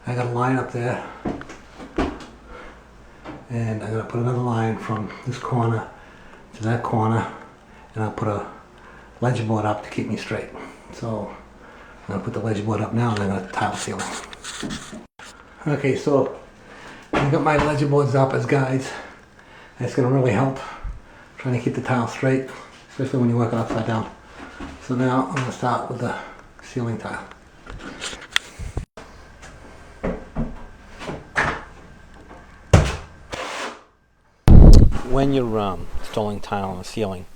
I got a line up there, and I'm going to put another line from this corner to that corner, and I'll put a ledge board up to keep me straight. So I'm going to put the ledge board up now, and I'm going to tile the ceiling. Okay, so I got my ledge boards up as guides. That's going to really help trying to keep the tile straight, especially when you're working upside down. So now I'm going to start with the ceiling tile. When you're installing tile on the ceiling,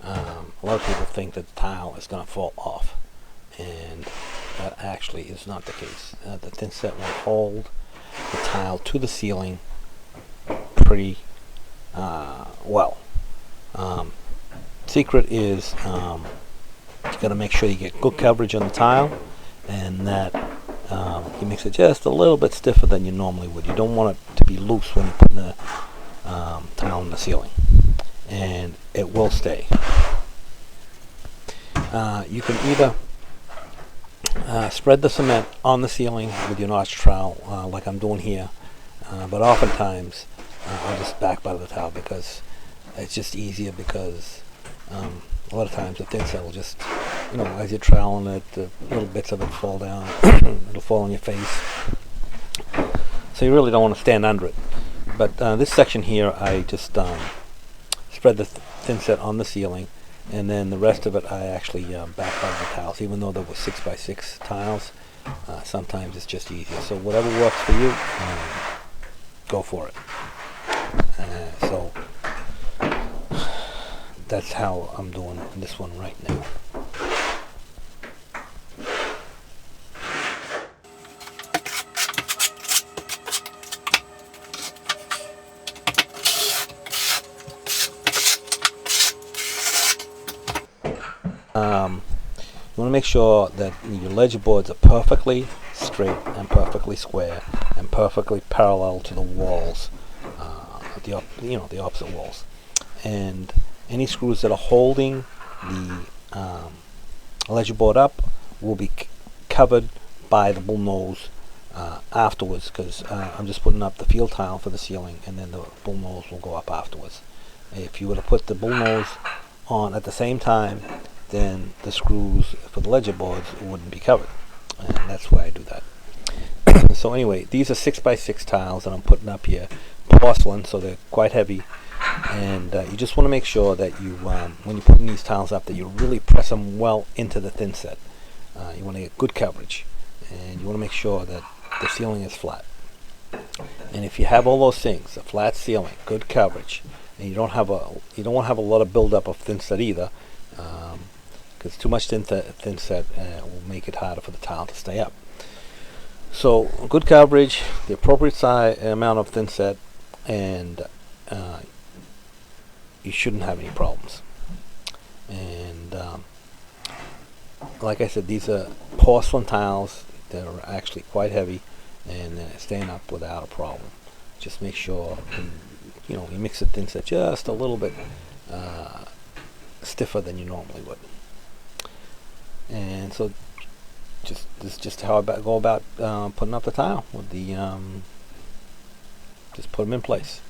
a lot of people think that the tile is going to fall off, and that actually is not the case. The thin set will hold the tile to the ceiling pretty well. Secret is you got to make sure you get good coverage on the tile, and that you makes it just a little bit stiffer than you normally would. You don't want it to be loose when you put the tile on the ceiling, and it will stay. You can either spread the cement on the ceiling with your notch trowel, like I'm doing here, but oftentimes I'll just back butter the tile because it's just easier, because a lot of times the thin set will just, as you're troweling it, the little bits of it fall down. It'll fall on your face. So you really don't want to stand under it. But this section here, I just spread the thin set on the ceiling, and then the rest of it I actually back butter the tiles, even though there were 6x6 tiles. Sometimes it's just easier. So whatever works for you, go for it. So that's how I'm doing this one right now. You want to make sure that your ledge boards are perfectly straight and perfectly square and perfectly parallel to the walls, the opposite walls. And any screws that are holding the ledge board up will be covered by the bull nose afterwards, because I'm just putting up the field tile for the ceiling, and then the bull nose will go up afterwards. If you were to put the bull nose on at the same time, then the screws for the ledge boards wouldn't be covered, and that's why I do that. So anyway, these are 6x6 tiles that I'm putting up here, porcelain, so they're quite heavy, and you just want to make sure that you, when you're putting these tiles up, that you really press them well into the thin set. You want to get good coverage, and you want to make sure that the ceiling is flat. And if you have all those things, a flat ceiling, good coverage, and you don't want to have a lot of buildup of thin set either, because too much thin set will make it harder for the tile to stay up. So good coverage, the appropriate size amount of thin set, and you shouldn't have any problems. And like I said, these are porcelain tiles. They're actually quite heavy, and they're staying up without a problem. Just make sure you mix the thin set just a little bit stiffer than you normally would. And so this is just how I go about putting up the tile with the just put them in place.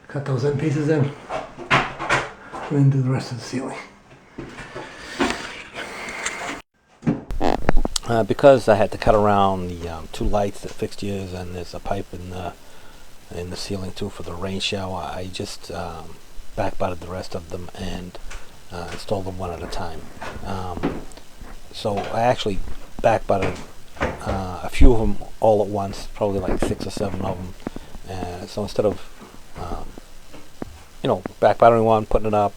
Cut those end pieces in, and then do the rest of the ceiling. Because I had to cut around the two lights, the fixtures, and there's a pipe in the ceiling too for the rain shower, I just backbutted the rest of them and installed them one at a time. So I actually backbutted a few of them all at once, probably like 6 or 7 of them. So instead of backbuttering one, putting it up,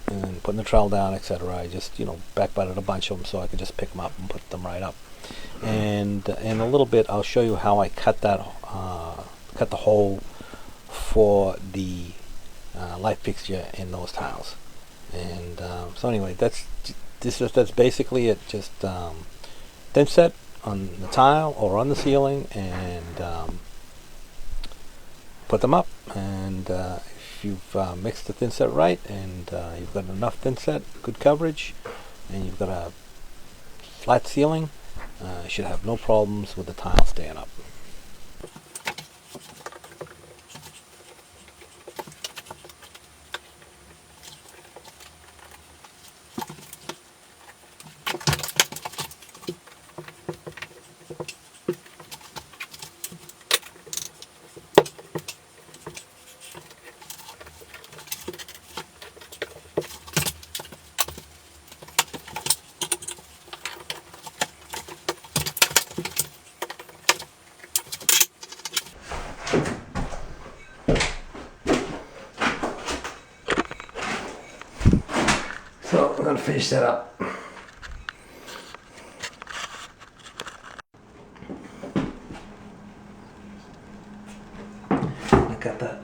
and putting the trowel down, etc., I just backbutted a bunch of them so I could just pick them up and put them right up. And in a little bit, I'll show you how I cut the hole for the light fixture in those tiles. And so anyway, that's basically it. Just thin set on the tile or on the ceiling, and put them up. And if you've mixed the thin set right, and you've got enough thin set, good coverage, and you've got a flat ceiling, you should have no problems with the tile staying up. So I'm going to finish that up. I got that.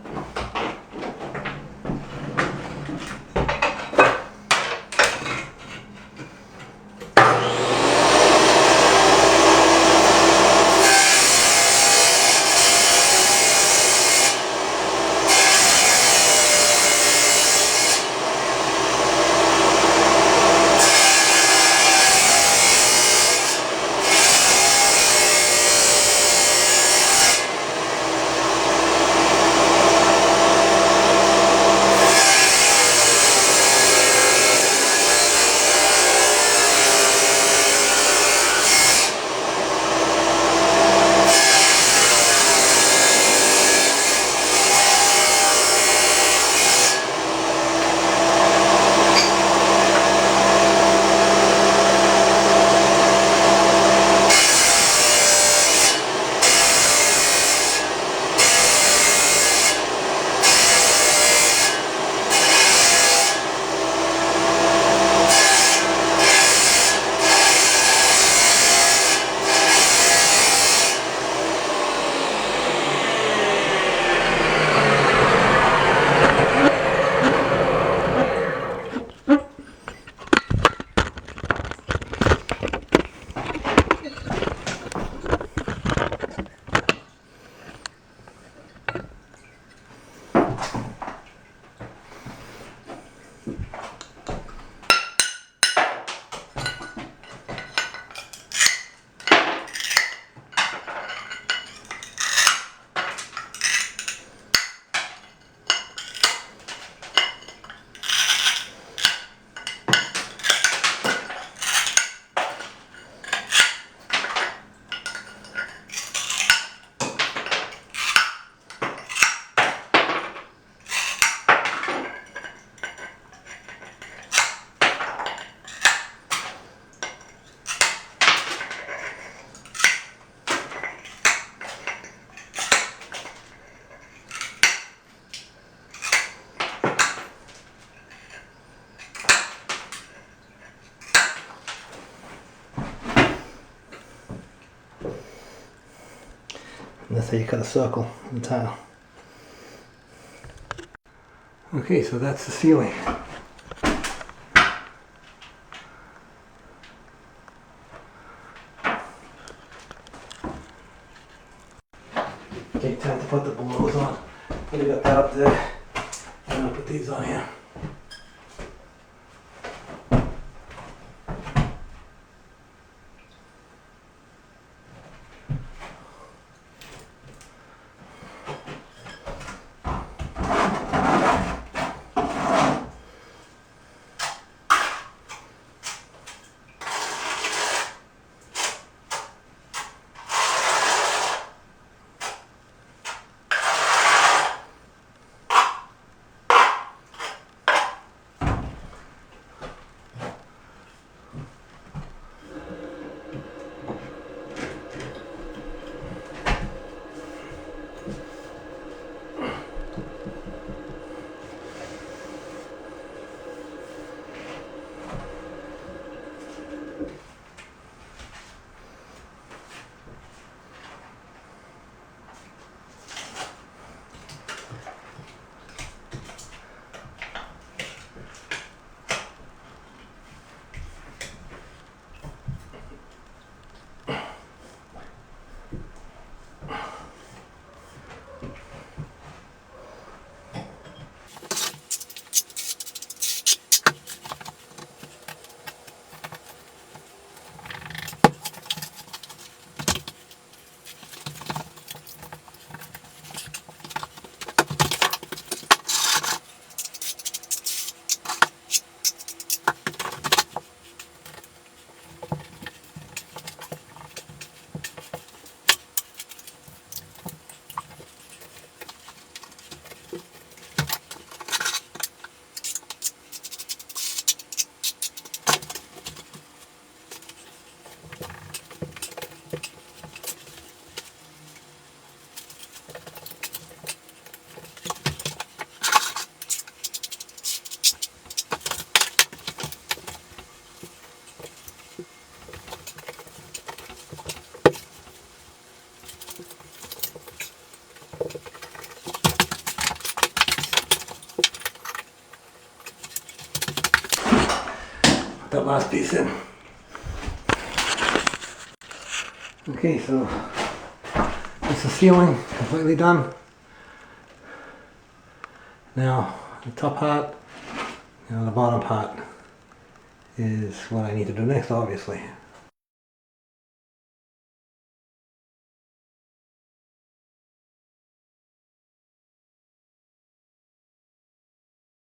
And that's how you cut a circle in the tile. Okay, so that's the ceiling. Okay, time to put the belows on. I got that up there. And I'll put these on here. that last piece in. Okay, so that's the ceiling completely done. Now the top part, the bottom part is what I need to do next, obviously.